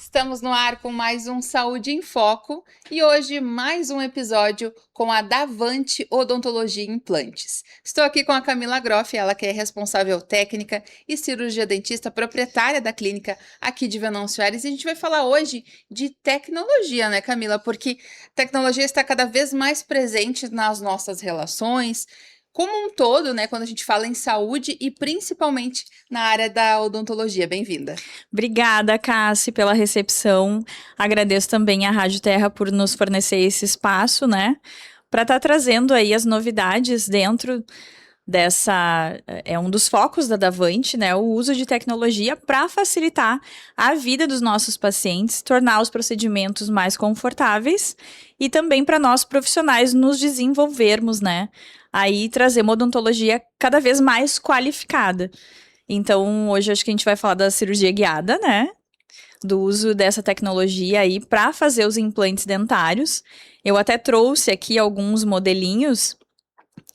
Estamos no ar com mais um Saúde em Foco e hoje mais um episódio com a Davante Odontologia e Implantes. Estou aqui com a Camila Groff, ela que é responsável técnica e cirurgia dentista proprietária da clínica aqui de Venâncio Aires. E a gente vai falar hoje de tecnologia, né, Camila? Porque tecnologia está cada vez mais presente nas nossas relações, como um todo, né, quando a gente fala em saúde e principalmente na área da odontologia. Bem-vinda. Obrigada, Cassi, pela recepção. Agradeço também à Rádio Terra por nos fornecer esse espaço, né? Para estar trazendo aí as novidades dentro dessa. É um dos focos da Davante, né? O uso de tecnologia para facilitar a vida dos nossos pacientes, tornar os procedimentos mais confortáveis e também para nós profissionais nos desenvolvermos, né? Aí trazer uma odontologia cada vez mais qualificada. Então, hoje acho que a gente vai falar da cirurgia guiada, né? Do uso dessa tecnologia aí para fazer os implantes dentários. Eu até trouxe aqui alguns modelinhos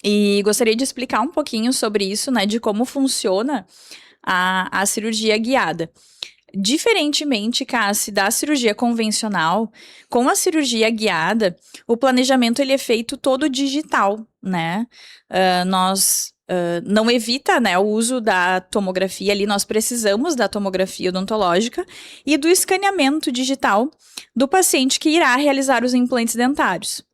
e gostaria de explicar um pouquinho sobre isso, né? De como funciona a cirurgia guiada. Diferentemente, Cassi, da cirurgia convencional, com a cirurgia guiada, o planejamento ele é feito todo digital, né? Nós não evita, né, o uso da tomografia ali, nós precisamos da tomografia odontológica e do escaneamento digital do paciente que irá realizar os implantes dentários.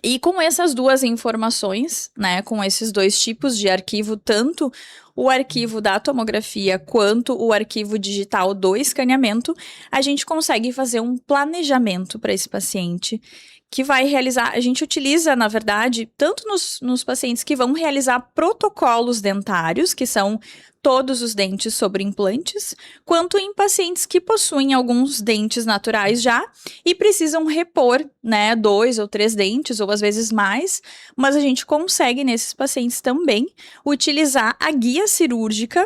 E com essas duas informações, né, com esses dois tipos de arquivo, tanto o arquivo da tomografia quanto o arquivo digital do escaneamento, a gente consegue fazer um planejamento para esse paciente que vai realizar. A gente utiliza, na verdade, tanto nos pacientes que vão realizar protocolos dentários, que são todos os dentes sobre implantes, quanto em pacientes que possuem alguns dentes naturais já e precisam repor, né, 2 ou 3 dentes, ou às vezes mais, mas a gente consegue nesses pacientes também utilizar a guia cirúrgica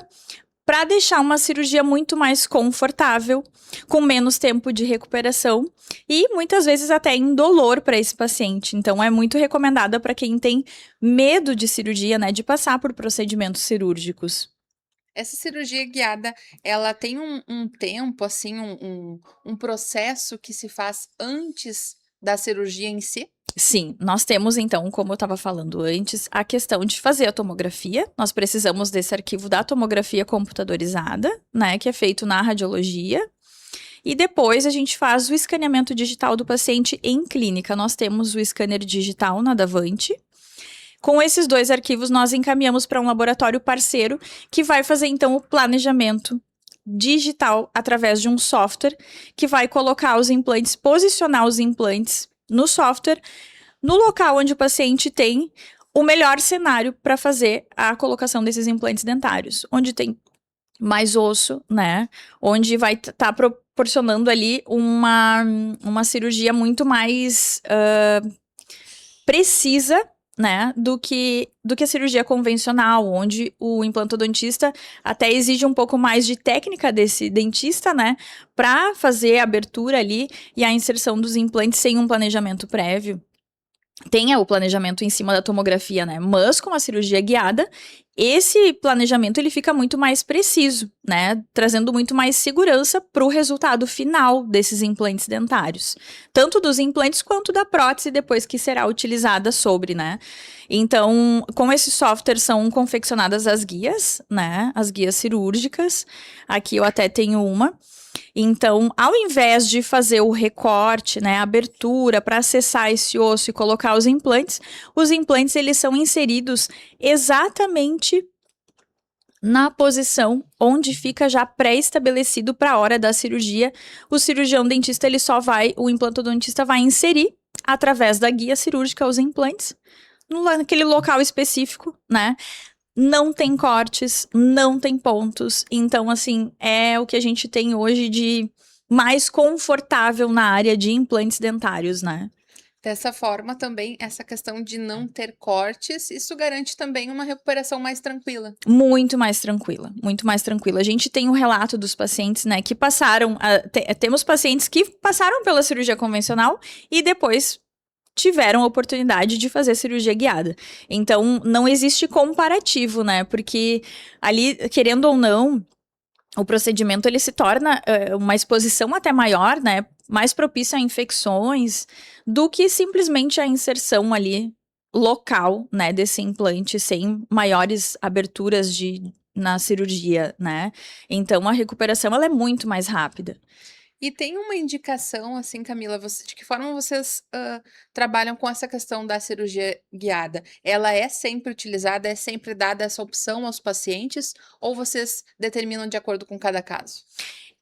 para deixar uma cirurgia muito mais confortável, com menos tempo de recuperação e muitas vezes até indolor para esse paciente. Então é muito recomendada para quem tem medo de cirurgia, né, de passar por procedimentos cirúrgicos. Essa cirurgia guiada, ela tem um tempo, assim, um processo que se faz antes da cirurgia em si? Sim, nós temos então, como eu estava falando antes, a questão de fazer a tomografia. Nós precisamos desse arquivo da tomografia computadorizada, né, que é feito na radiologia. E depois a gente faz o escaneamento digital do paciente em clínica. Nós temos o scanner digital na Davante. Com esses dois arquivos, nós encaminhamos para um laboratório parceiro que vai fazer então o planejamento digital através de um software que vai colocar os implantes, posicionar os implantes no software, no local onde o paciente tem o melhor cenário para fazer a colocação desses implantes dentários, onde tem mais osso, né? Onde vai estar proporcionando ali uma cirurgia muito mais precisa, né, do que a cirurgia convencional, onde o implantodontista até exige um pouco mais de técnica desse dentista, né, para fazer a abertura ali e a inserção dos implantes sem um planejamento prévio. Tenha o planejamento em cima da tomografia, né? Mas com a cirurgia guiada, esse planejamento ele fica muito mais preciso, né? Trazendo muito mais segurança para o resultado final desses implantes dentários. Tanto dos implantes quanto da prótese depois que será utilizada sobre, né? Então, com esse software são confeccionadas as guias, né? As guias cirúrgicas. Aqui eu até tenho uma. Então, ao invés de fazer o recorte, né, a abertura para acessar esse osso e colocar os implantes eles são inseridos exatamente na posição onde fica já pré-estabelecido para a hora da cirurgia. O cirurgião dentista o implantodontista vai inserir através da guia cirúrgica os implantes naquele local específico, né? Não tem cortes, não tem pontos. Então, assim, é o que a gente tem hoje de mais confortável na área de implantes dentários, né? Dessa forma, também, essa questão de não ter cortes, isso garante também uma recuperação mais tranquila. Muito mais tranquila, muito mais tranquila. A gente tem o relato dos pacientes, né, que passaram. Temos pacientes que passaram pela cirurgia convencional e depois tiveram a oportunidade de fazer cirurgia guiada. Então, não existe comparativo, né? Porque ali, querendo ou não, o procedimento ele se torna uma exposição até maior, né? Mais propícia a infecções do que simplesmente a inserção ali local, né, desse implante sem maiores aberturas na cirurgia, né? Então a recuperação ela é muito mais rápida. E tem uma indicação, assim, Camila, de que forma vocês trabalham com essa questão da cirurgia guiada? Ela é sempre utilizada, é sempre dada essa opção aos pacientes, ou vocês determinam de acordo com cada caso?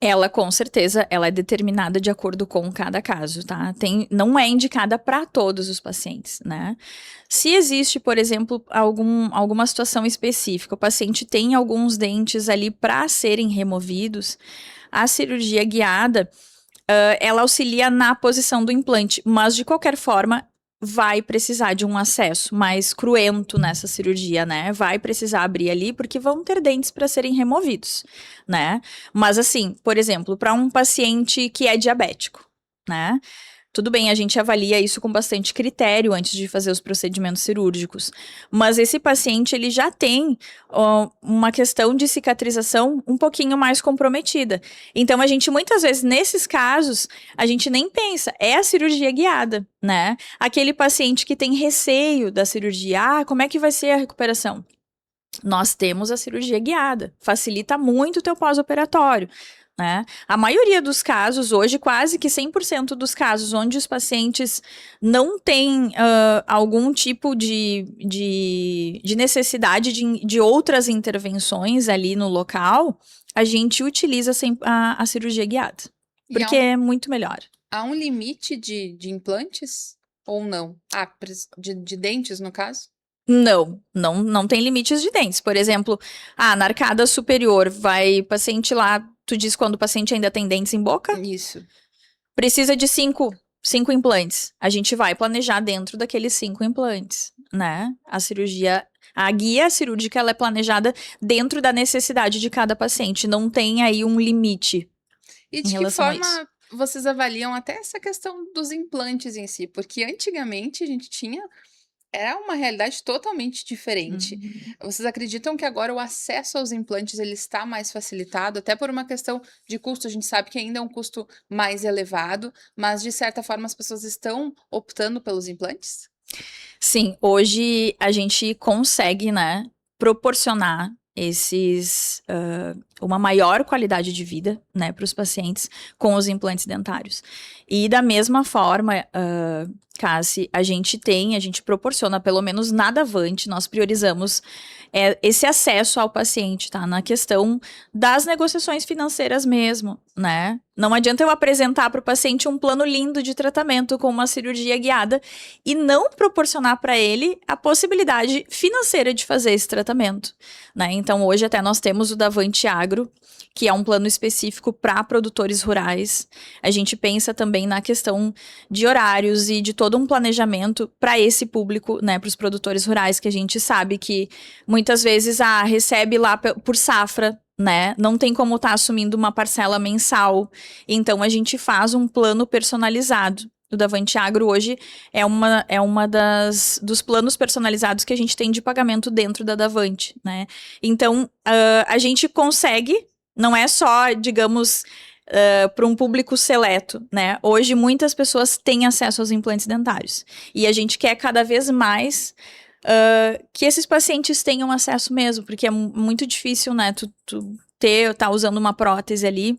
Ela, com certeza, ela é determinada de acordo com cada caso, tá? Não é indicada para todos os pacientes, né? Se existe, por exemplo, alguma situação específica, o paciente tem alguns dentes ali para serem removidos, a cirurgia guiada, ela auxilia na posição do implante, mas de qualquer forma vai precisar de um acesso mais cruento nessa cirurgia, né? Vai precisar abrir ali porque vão ter dentes para serem removidos, né? Mas assim, por exemplo, para um paciente que é diabético, né? Tudo bem, a gente avalia isso com bastante critério antes de fazer os procedimentos cirúrgicos. Mas esse paciente, ele já tem uma questão de cicatrização um pouquinho mais comprometida. Então, a gente, muitas vezes, nesses casos, a gente nem pensa, é a cirurgia guiada, né? Aquele paciente que tem receio da cirurgia, como é que vai ser a recuperação? Nós temos a cirurgia guiada, facilita muito o teu pós-operatório. Né? A maioria dos casos, hoje, quase que 100% dos casos onde os pacientes não têm algum tipo de necessidade de outras intervenções ali no local, a gente utiliza a cirurgia guiada, porque é muito melhor. Há um limite de implantes ou não? De dentes, no caso? Não tem limites de dentes. Por exemplo, na arcada superior, vai paciente lá. Tu diz quando o paciente ainda tem dentes em boca? Isso. Precisa de cinco implantes. A gente vai planejar dentro daqueles 5 implantes, né? A guia cirúrgica, ela é planejada dentro da necessidade de cada paciente. Não tem aí um limite. E de que forma vocês avaliam até essa questão dos implantes em si? Porque antigamente a gente era uma realidade totalmente diferente. Vocês acreditam que agora o acesso aos implantes ele está mais facilitado, até por uma questão de custo? A gente sabe que ainda é um custo mais elevado, mas de certa forma as pessoas estão optando pelos implantes? Sim, hoje a gente consegue, né, proporcionar uma maior qualidade de vida, né, para os pacientes com os implantes dentários. E da mesma forma, Cassi, a gente proporciona, pelo menos na Davante, nós priorizamos esse acesso ao paciente, tá? Na questão das negociações financeiras mesmo, né? Não adianta eu apresentar para o paciente um plano lindo de tratamento com uma cirurgia guiada e não proporcionar para ele a possibilidade financeira de fazer esse tratamento, né? Então, hoje até nós temos o Davante Agro, que é um plano específico para produtores rurais. A gente pensa também na questão de horários e de todo um planejamento para esse público, né, para os produtores rurais, que a gente sabe que muitas vezes recebe lá por safra, né? Não tem como estar assumindo uma parcela mensal. Então a gente faz um plano personalizado. O Davante Agro hoje é uma dos planos personalizados que a gente tem de pagamento dentro da Davante, né? Então a gente consegue, não é só, digamos, para um público seleto, né? Hoje muitas pessoas têm acesso aos implantes dentários e a gente quer cada vez mais que esses pacientes tenham acesso mesmo, porque é muito difícil, né, tu tá usando uma prótese ali,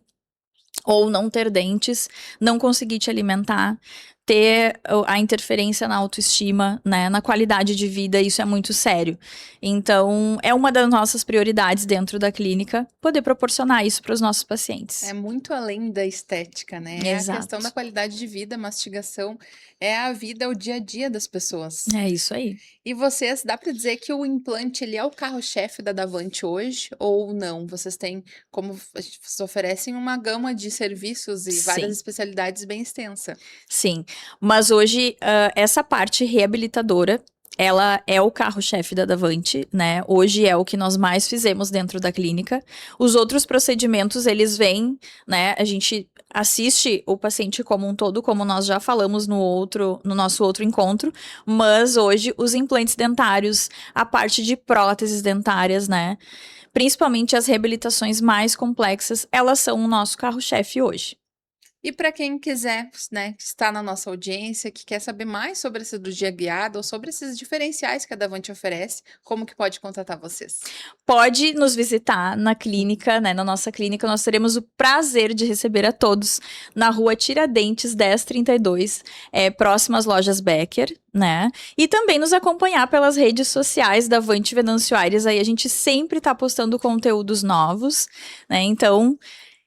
ou não ter dentes, não conseguir te alimentar, ter a interferência na autoestima, né, na qualidade de vida, isso é muito sério. Então, é uma das nossas prioridades dentro da clínica, poder proporcionar isso para os nossos pacientes. É muito além da estética, né? Exato. É a questão da qualidade de vida, mastigação, é a vida, é o dia a dia das pessoas. É isso aí. E vocês, dá para dizer que o implante, ele é o carro-chefe da Davante hoje, ou não? Vocês têm, vocês oferecem uma gama de serviços e várias especialidades bem extensa. Sim, mas hoje essa parte reabilitadora, ela é o carro-chefe da Davante, né? Hoje é o que nós mais fizemos dentro da clínica. Os outros procedimentos, eles vêm, né? A gente assiste o paciente como um todo, como nós já falamos no nosso outro encontro, mas hoje os implantes dentários, a parte de próteses dentárias, né? principalmente as reabilitações mais complexas, elas são o nosso carro-chefe hoje. E para quem quiser, né, está na nossa audiência, que quer saber mais sobre a cirurgia guiada ou sobre esses diferenciais que a Davante oferece, como que pode contatar vocês? Pode nos visitar na clínica, né? Na nossa clínica, nós teremos o prazer de receber a todos na rua Tiradentes 1032, próximo às lojas Becker, né? E também nos acompanhar pelas redes sociais da Avante Venâncio Aires. Aí a gente sempre tá postando conteúdos novos, né? Então,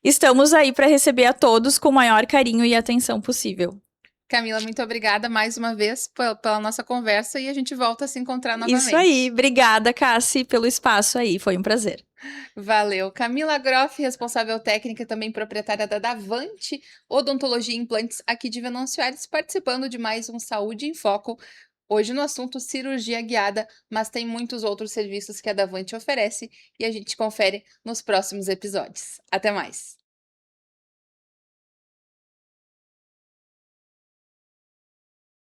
estamos aí para receber a todos com o maior carinho e atenção possível. Camila, muito obrigada mais uma vez pela nossa conversa e a gente volta a se encontrar Isso aí. novamente. Obrigada, Cassi, pelo espaço aí. Foi um prazer. Valeu. Camila Groff, responsável técnica e também proprietária da Davante Odontologia e Implantes aqui de Venâncio Aires, participando de mais um Saúde em Foco. Hoje no assunto cirurgia guiada, mas tem muitos outros serviços que a Davante oferece e a gente confere nos próximos episódios. Até mais!